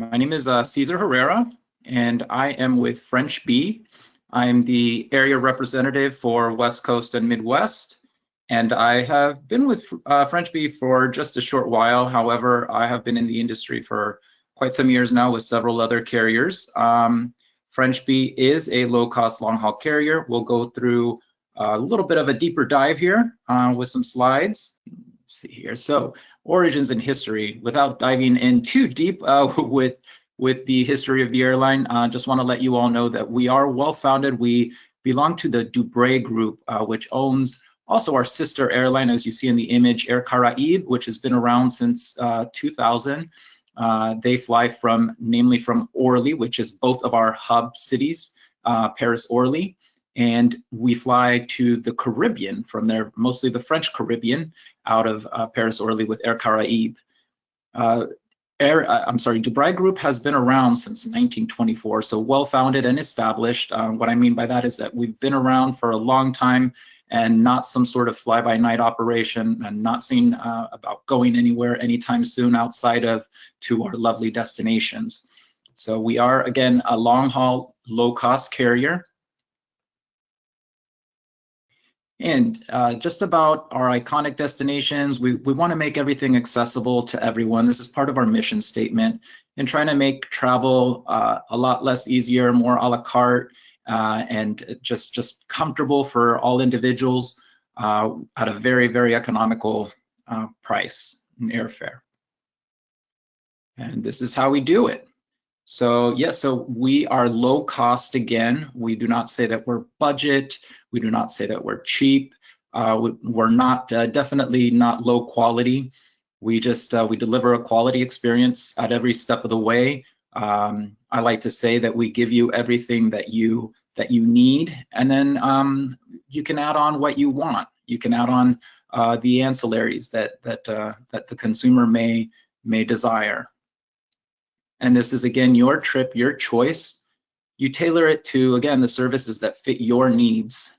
My name is Cesar Herrera, and I am with French Bee. I'm the area representative for West Coast and Midwest, and I have been with French Bee for just a short while. However, I have been in the industry for quite some years now with several other carriers. French Bee is a low-cost long-haul carrier. We'll go through a little bit of a deeper dive here with some slides. Let's see here. So, origins and history. Without diving in too deep with the history of the airline, just want to let you all know that we are well-founded. We belong to the Dubray Group, which owns also our sister airline, as you see in the image, Air Caraïbes, which has been around since 2000. They fly namely from Orly, which is both of our hub cities, Paris, Orly. And we fly to the Caribbean from there, mostly the French Caribbean, out of Paris Orly with Air Caraïbes. Dubray Group has been around since 1924, so well-founded and established. What I mean by that is that we've been around for a long time and not some sort of fly-by-night operation, and not seen about going anywhere anytime soon outside of to our lovely destinations. So we are, again, a long-haul, low-cost carrier. And just about our iconic destinations, we want to make everything accessible to everyone. This is part of our mission statement, and trying to make travel a lot less easier, more a la carte, and just comfortable for all individuals at a very, very economical price in airfare. And this is how we do it. So yes, so we are low cost again. We do not say that we're budget. We do not say that we're cheap. We're not definitely not low quality. We just we deliver a quality experience at every step of the way. I like to say that we give you everything that you need, and then you can add on what you want. You can add on the ancillaries that the consumer may desire. And this is, again, your trip, your choice. You tailor it to, again, the services that fit your needs.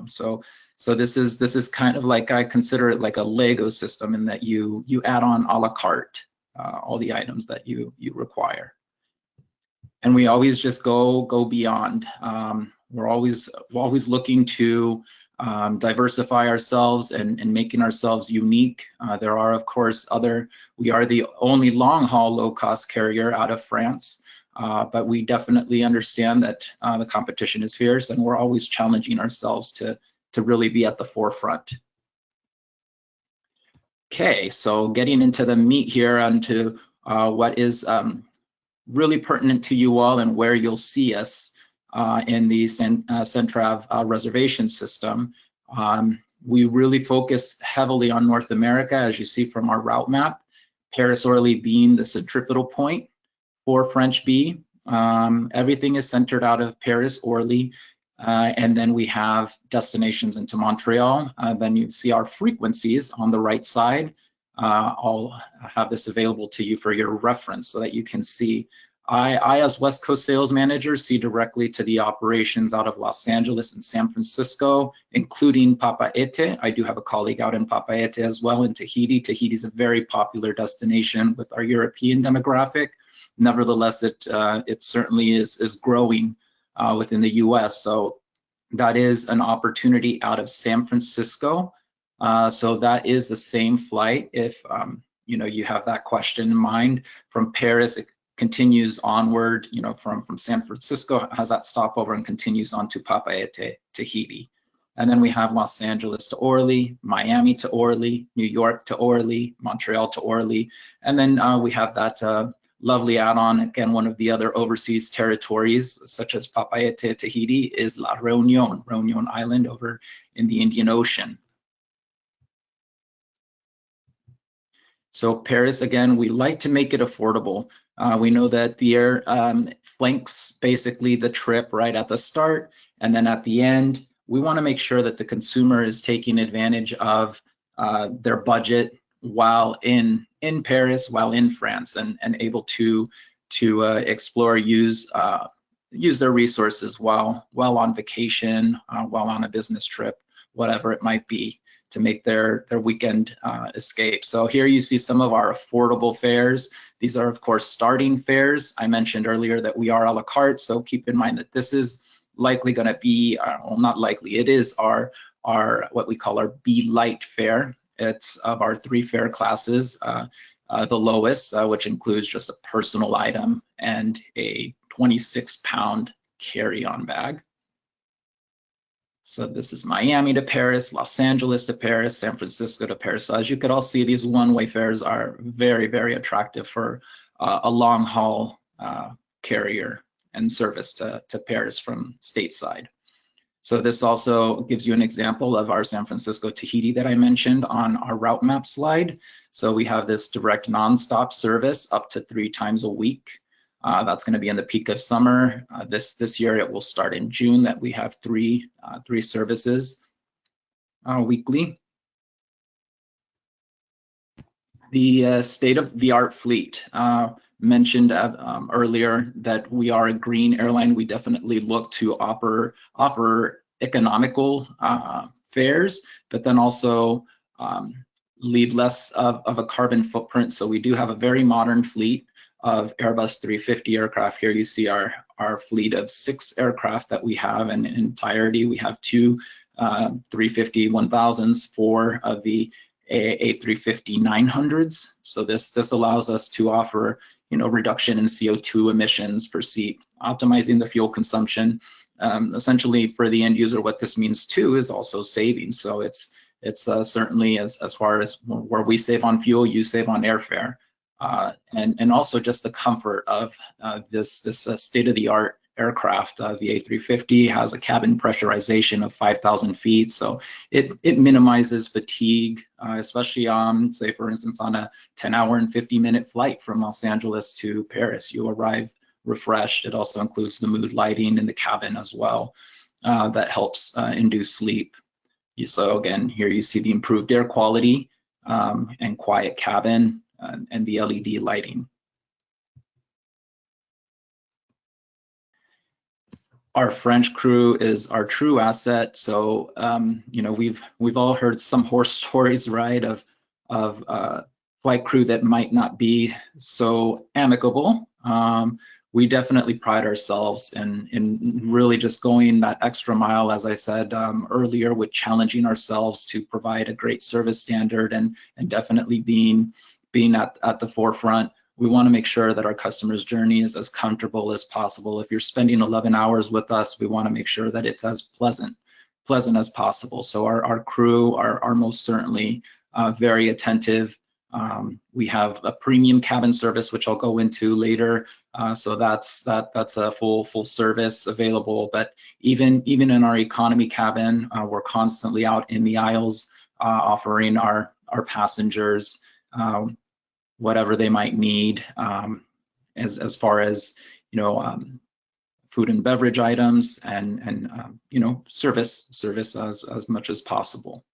So this is kind of like, I consider it like a Lego system, in that you add on a la carte all the items that you require. And we always just go beyond. We're always looking to diversify ourselves and making ourselves unique. There are, of course, we are the only long-haul low-cost carrier out of France, but we definitely understand that the competition is fierce, and we're always challenging ourselves to really be at the forefront. Okay, so getting into the meat here, onto what is really pertinent to you all and where you'll see us in the Centrav reservation system. We really focus heavily on North America, as you see from our route map, Paris Orly being the centripetal point for French Bee. Everything is centered out of Paris Orly, and then we have destinations into Montreal. Then you see our frequencies on the right side. I'll have this available to you for your reference so that you can see. I, as West Coast sales manager, see directly to the operations out of Los Angeles and San Francisco, including Papeete. I do have a colleague out in Papeete as well, in Tahiti. Tahiti is a very popular destination with our European demographic. Nevertheless, it certainly is growing within the US. So that is an opportunity out of San Francisco. So that is the same flight. If you have that question in mind, from Paris, it continues onward, from San Francisco, has that stopover and continues on to Papeete, Tahiti. And then we have Los Angeles to Orly, Miami to Orly, New York to Orly, Montreal to Orly. And then we have that lovely add-on, again, one of the other overseas territories, such as Papeete, Tahiti, is La Réunion Island over in the Indian Ocean. So Paris, again, we like to make it affordable. We know that the air flanks basically the trip right at the start, and then at the end, we want to make sure that the consumer is taking advantage of their budget while in Paris, while in France, and able to explore, use their resources while on vacation, while on a business trip, whatever it might be. make their weekend escape. So here you see some of our affordable fares. These are, of course, starting fares. I mentioned earlier that we are a la carte, so keep in mind that this is likely going to be, well, not likely, it is our what we call our B Light fare. It's of our 3 fare classes, the lowest, which includes just a personal item and a 26-pound carry-on bag. So this is Miami to Paris, Los Angeles to Paris, San Francisco to Paris. So as you could all see, these one-way fares are very, very attractive for a long-haul carrier and service to Paris from stateside. So this also gives you an example of our San Francisco Tahiti that I mentioned on our route map slide. So we have this direct nonstop service up to 3 times a week. That's going to be in the peak of summer. This year it will start in June that we have three services weekly. The state-of-the-art fleet. Mentioned earlier that we are a green airline. We definitely look to offer economical fares, but then also leave less of a carbon footprint. So we do have a very modern fleet of Airbus 350 aircraft. Here you see our fleet of 6 aircraft that we have, and in entirety we have 2 350-1000s, 4 of the A350-900s. So this allows us to offer, reduction in CO2 emissions per seat, optimizing the fuel consumption. Essentially, for the end user, what this means too is also savings. So it's certainly as far as where we save on fuel, you save on airfare, and also just the comfort of this state-of-the-art aircraft. The A350 has a cabin pressurization of 5,000 feet, so it minimizes fatigue, especially say for instance on a 10-hour and 50-minute flight from Los Angeles to Paris. You arrive refreshed. It also includes the mood lighting in the cabin as well, that helps induce sleep. So again, here you see the improved air quality and quiet cabin and the LED lighting. Our French crew is our true asset. So we've all heard some horror stories, right, of flight crew that might not be so amicable. We definitely pride ourselves in really just going that extra mile, as I said earlier, with challenging ourselves to provide a great service standard and definitely being at the forefront. We want to make sure that our customer's journey is as comfortable as possible. If you're spending 11 hours with us, we want to make sure that it's as pleasant as possible. So our crew are most certainly very attentive. We have a premium cabin service, which I'll go into later. So that's a full service available. But even in our economy cabin, we're constantly out in the aisles offering our passengers whatever they might need, as far as food and beverage items and service as much as possible.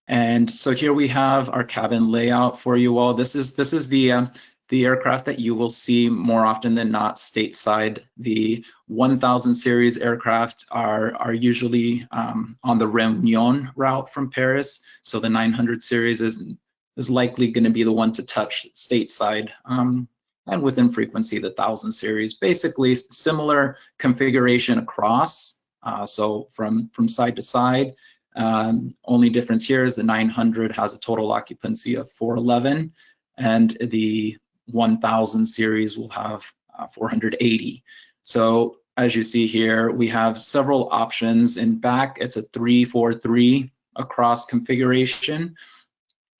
And so here we have our cabin layout for you all. This is the aircraft that you will see more often than not stateside. The 1000 series aircraft are usually on the Réunion route from Paris. So the 900 series is likely going to be the one to touch stateside, and within frequency the 1000 series. Basically similar configuration across, so from side to side. Only difference here is the 900 has a total occupancy of 411, and the 1000 series will have 480. So as you see here, we have several options. In back, it's a 3-4-3 across configuration.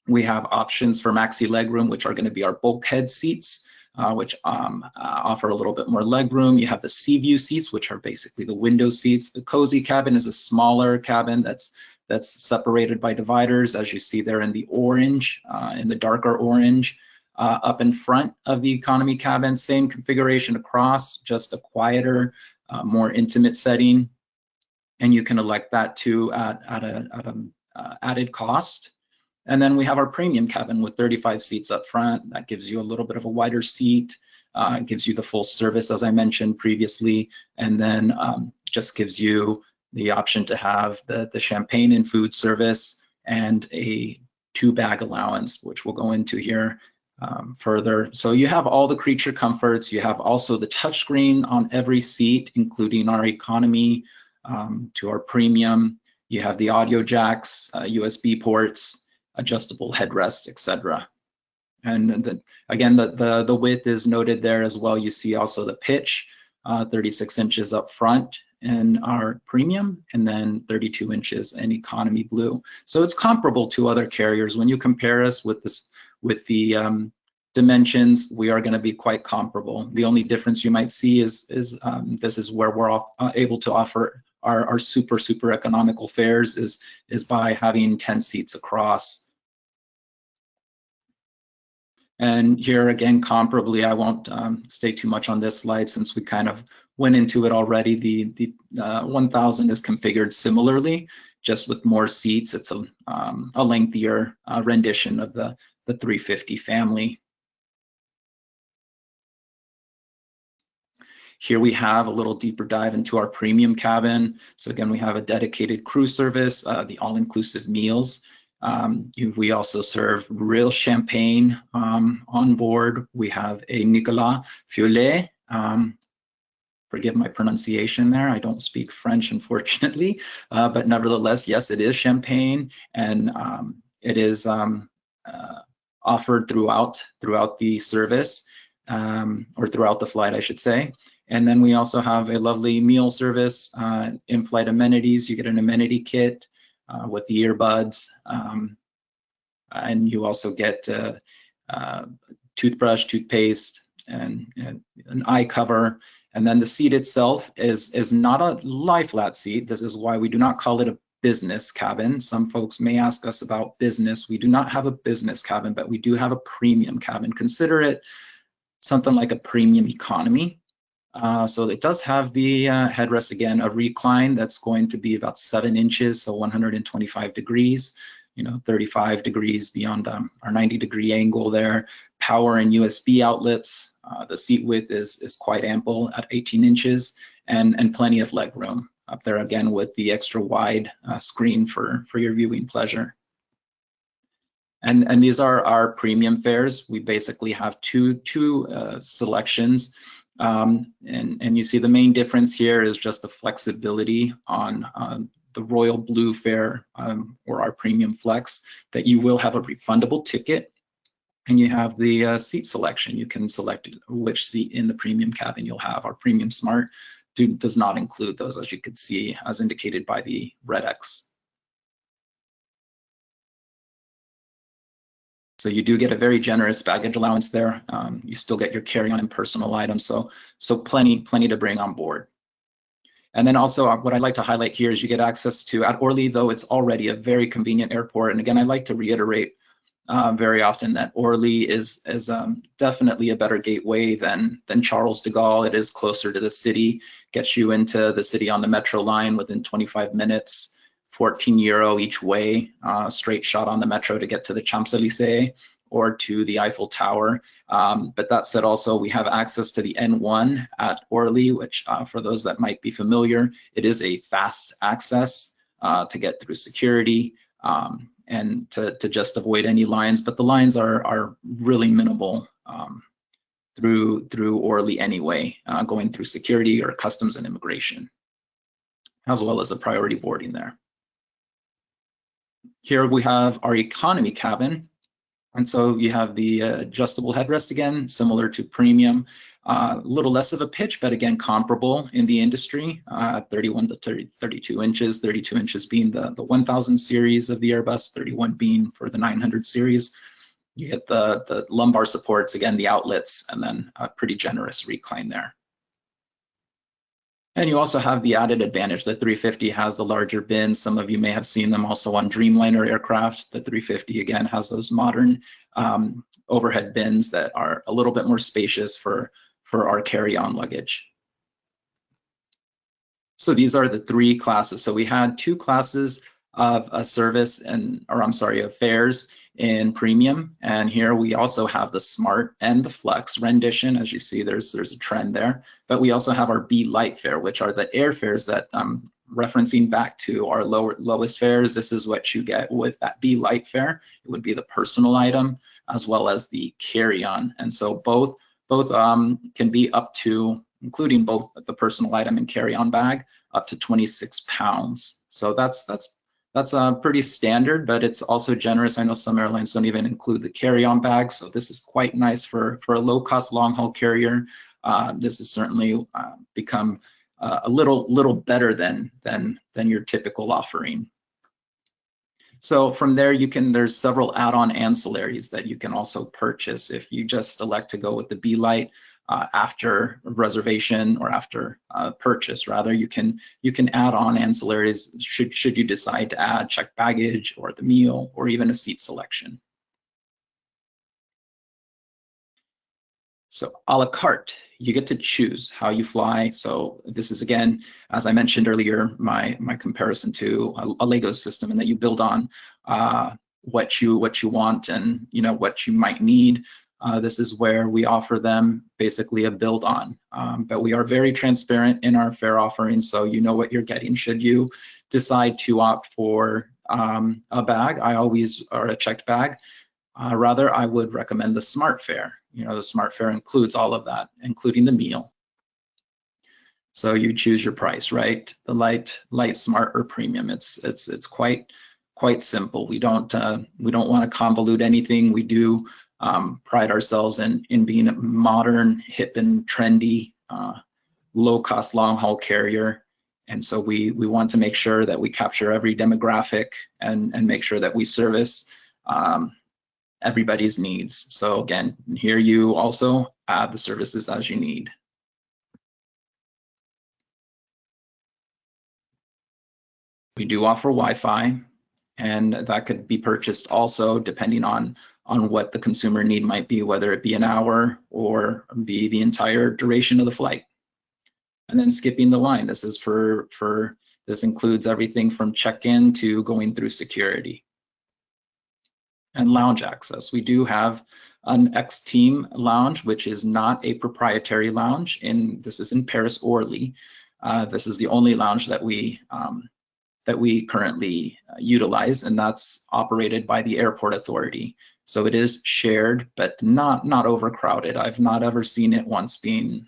We have options for maxi legroom, which are going to be our bulkhead seats, which offer a little bit more legroom. You have the sea view seats, which are basically the window seats. The cozy cabin is a smaller cabin that's separated by dividers, as you see there in the orange, in the darker orange. Up in front of the economy cabin, same configuration across, just a quieter, more intimate setting, and you can elect that too at a added cost. And then we have our premium cabin with 35 seats up front. That gives you a little bit of a wider seat, gives you the full service as I mentioned previously, and then just gives you the option to have the champagne and food service, and a 2-bag allowance, which we'll go into here further. So you have all the creature comforts. You have also the touchscreen on every seat, including our economy to our premium. You have the audio jacks, USB ports, adjustable headrests, etc. And again, the width is noted there as well. You see also the pitch, 36 inches up front in our premium, and then 32 inches in economy blue. So it's comparable to other carriers. When you compare us with the dimensions, we are going to be quite comparable. The only difference you might see is this is where we're able to offer our super economical fares is by having 10 seats across. And here again, comparably, I won't stay too much on this slide since we kind of went into it already. The 1000 is configured similarly, just with more seats. It's a lengthier rendition of the 350 family. Here we have a little deeper dive into our premium cabin. So again, we have a dedicated crew service, the all-inclusive meals. We also serve real champagne on board. We have a Nicolas Fiolet. Forgive my pronunciation there. I don't speak French, unfortunately, but nevertheless, yes, it is champagne, and it is offered throughout the service, or throughout the flight, I should say. And then we also have a lovely meal service, in-flight amenities. You get an amenity kit with the earbuds, and you also get toothbrush, toothpaste, and an eye cover. And then the seat itself is not a lie flat seat. This is why we do not call it a business cabin. Some folks may ask us about business. We do not have a business cabin, but we do have a premium cabin. Consider it something like a premium economy. So it does have the headrest, again, a recline that's going to be about 7 inches, so 125 degrees, 35 degrees beyond our 90-degree angle there. Power and USB outlets. The seat width is quite ample at 18 inches, and plenty of leg room up there, again, with the extra wide screen for your viewing pleasure. And these are our premium fares. We basically have two selections. And you see the main difference here is just the flexibility on the Royal Blue fare, or our Premium Flex, that you will have a refundable ticket, and you have the seat selection. You can select which seat in the premium cabin you'll have. Our Premium Smart does not include those, as you can see, as indicated by the red X. So you do get a very generous baggage allowance there. You still get your carry-on and personal items, so plenty to bring on board. And then also what I'd like to highlight here is you get access to, at Orly, though it's already a very convenient airport. And again, I'd like to reiterate very often that Orly is definitely a better gateway than Charles de Gaulle. It is closer to the city, gets you into the city on the metro line within 25 minutes. 14 euro each way, straight shot on the metro to get to the Champs-Élysées or to the Eiffel Tower. But that said, also we have access to the N1 at Orly, which for those that might be familiar, it is a fast access to get through security and to just avoid any lines. But the lines are really minimal through Orly anyway, going through security or customs and immigration, as well as a priority boarding there. Here we have our economy cabin. And so you have the adjustable headrest again, similar to premium, a little less of a pitch, but again, comparable in the industry, 31 to 32 inches, 32 inches being the 1000 series of the Airbus, 31 being for the 900 series. You get the lumbar supports, again, the outlets, and then a pretty generous recline there. And you also have the added advantage. The 350 has the larger bins. Some of you may have seen them also on Dreamliner aircraft. The 350, again, has those modern overhead bins that are a little bit more spacious for our carry-on luggage. So these are the 3 classes. So we had 2 classes of a service of fares in premium, and here we also have the Smart and the Flex rendition. As you see, there's a trend there, but we also have our B Light fare, which are the airfares that referencing back to our lowest fares, this is what you get with that B Light fare. It would be the personal item as well as the carry-on. And so both can be up to, including both the personal item and carry-on bag, up to 26 pounds. So that's pretty standard, but it's also generous. I know some airlines don't even include the carry-on bag, so this is quite nice for a low-cost long-haul carrier. This has certainly become a little better than your typical offering. So from there, there's several add-on ancillaries that you can also purchase if you just elect to go with the B Light after reservation, or after purchase rather. You can add on ancillaries should you decide to add checked baggage or the meal or even a seat selection. So a la carte, you get to choose how you fly. So this is, again, as I mentioned earlier, my comparison to a Lego system, and that you build on what you want and what you might need. This is where we offer them basically a build on, but we are very transparent in our fare offering, so you know what you're getting. Should you decide to opt for a bag, or a checked bag, rather, I would recommend the Smart Fare. The Smart Fare includes all of that, including the meal. So you choose your price, right? The light, smart, or premium. It's quite simple. We don't want to convolute anything. We do pride ourselves in being a modern, hip, and trendy, low-cost long-haul carrier. And so we want to make sure that we capture every demographic and make sure that we service everybody's needs. So again, here you also add the services as you need. We do offer Wi-Fi, and that could be purchased also depending on what the consumer need might be, whether it be an hour or be the entire duration of the flight. And then skipping the line, this is this includes everything from check-in to going through security. And lounge access. We do have an X-Team lounge, which is not a proprietary lounge. This is in Paris Orly. This is the only lounge that we currently utilize, and that's operated by the airport authority. So it is shared, but not overcrowded. I've not ever seen it once being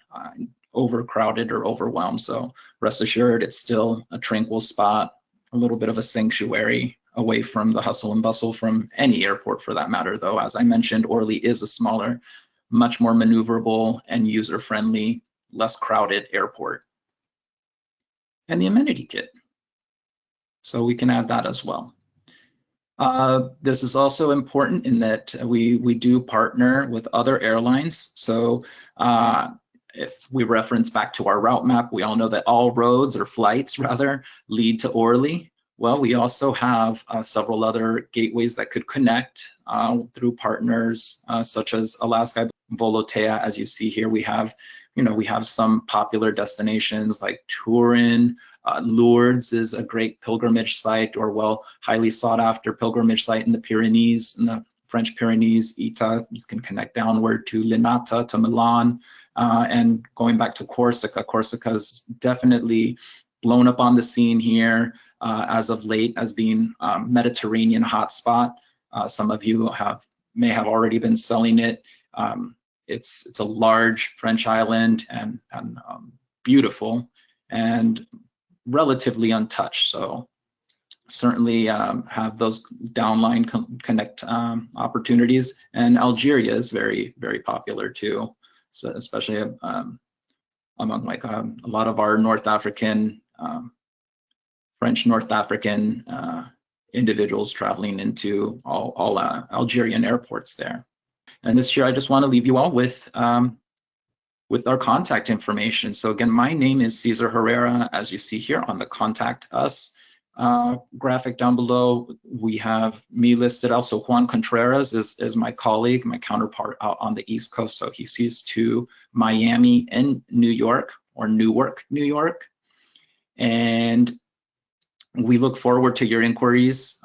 overcrowded or overwhelmed. So rest assured, it's still a tranquil spot, a little bit of a sanctuary, away from the hustle and bustle from any airport for that matter, though. As I mentioned, Orly is a smaller, much more maneuverable and user-friendly, less crowded airport. And the amenity kit. So we can add that as well. This is also important in that we do partner with other airlines. So if we reference back to our route map, we all know that all roads, or flights rather, lead to Orly. Well, we also have several other gateways that could connect through partners such as Alaska, Volotea. As you see here, we have some popular destinations like Turin. Lourdes is a great pilgrimage site, or highly sought after pilgrimage site in the Pyrenees, in the French Pyrenees. Ita, you can connect downward to Linate, to Milan, and going back to Corsica. Corsica's definitely blown up on the scene here as of late as being Mediterranean hotspot. Some of you may have already been selling it. It's a large French island and beautiful and relatively untouched. So certainly have those downline connect opportunities. And Algeria is very, very popular too, so especially among a lot of our North African, French North African individuals traveling into all Algerian airports there. And this year, I just want to leave you all with our contact information. So again, my name is Cesar Herrera, as you see here on the Contact Us graphic down below. We have me listed. Also, Juan Contreras is my colleague, my counterpart out on the East Coast. So he sees to Miami and New York, or Newark, New York. And we look forward to your inquiries.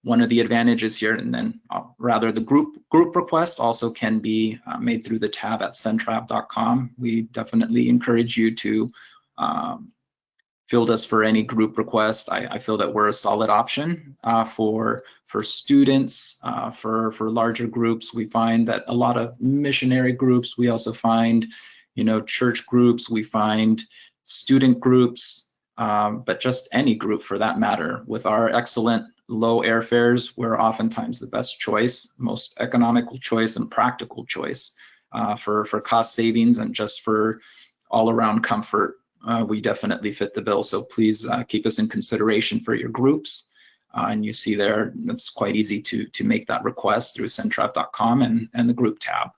One of the advantages here, and then rather the group request also can be made through the tab at centrav.com. We definitely encourage you to field us for any group request. I feel that we're a solid option for students, for larger groups. We find that a lot of missionary groups. We also find, church groups. We find student groups, but just any group for that matter. With our excellent low airfares, we're oftentimes the best choice, most economical choice, and practical choice for cost savings and just for all-around comfort. We definitely fit the bill. So please keep us in consideration for your groups. And you see there, it's quite easy to make that request through centrav.com and the group tab.